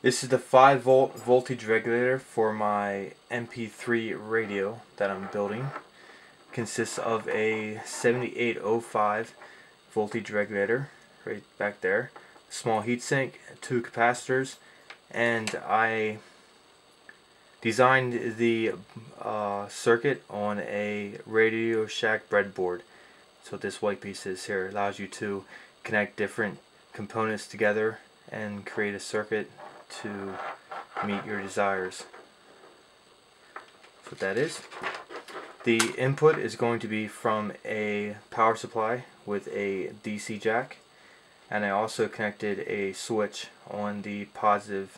This is the 5-volt voltage regulator for my MP3 radio that I'm building. Consists of a 7805 voltage regulator right back there, small heatsink, 2 capacitors, and I designed the circuit on a Radio Shack breadboard. So what this white piece is here allows you to connect different components together and create a circuit to meet your desires. That's what that is. The input is going to be from a power supply with a DC jack, and I also connected a switch on the positive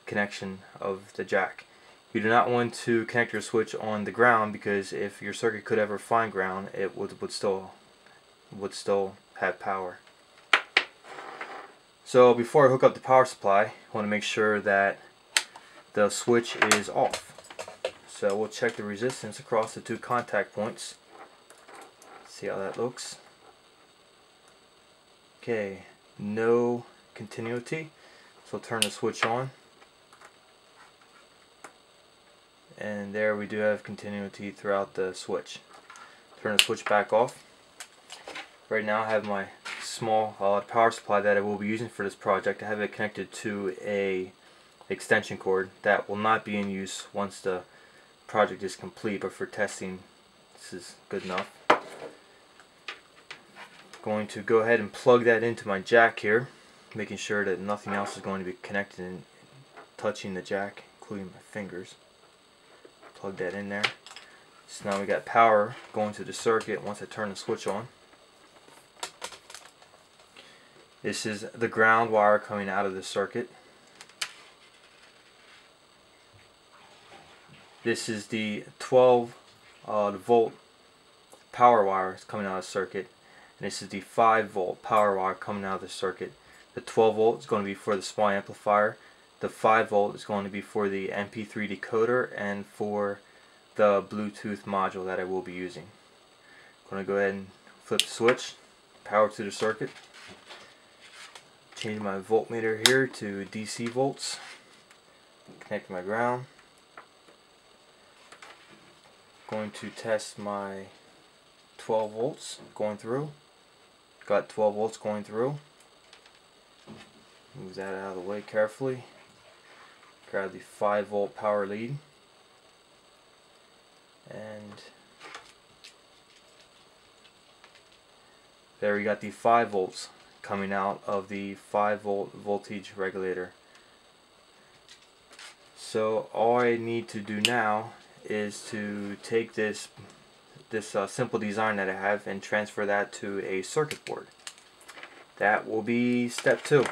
connection of the jack. You do not want to connect your switch on the ground, because if your circuit could ever find ground, it would still have power. So before I hook up the power supply, I want to make sure that the switch is off. So we'll check the resistance across the 2 contact points. See how that looks. Okay, no continuity. So we'll turn the switch on. And there we do have continuity throughout the switch. Turn the switch back off. Right now I have my small power supply that I will be using for this project. I have it connected to a extension cord that will not be in use once the project is complete, but for testing this is good enough. Going to go ahead and plug that into my jack here, making sure that nothing else is going to be connected and touching the jack, including my fingers. Plug that in there. So now we got power going to the circuit once I turn the switch on. This is the ground wire coming out of the circuit. This is the 12 volt power wire coming out of the circuit, and this is the 5 volt power wire coming out of the circuit. The 12 volt is going to be for the small amplifier. The 5 volt is going to be for the MP3 decoder and for the Bluetooth module that I will be using. I'm going to go ahead and flip the switch, power to the circuit. Change my voltmeter here to DC volts. Connect my ground. Going to test my 12 volts going through. Got 12 volts going through. Move that out of the way carefully. Grab the 5 volt power lead. And there we got the 5 volts coming out of the 5 volt voltage regulator. So all I need to do now is to take this simple design that I have and transfer that to a circuit board. That will be step 2.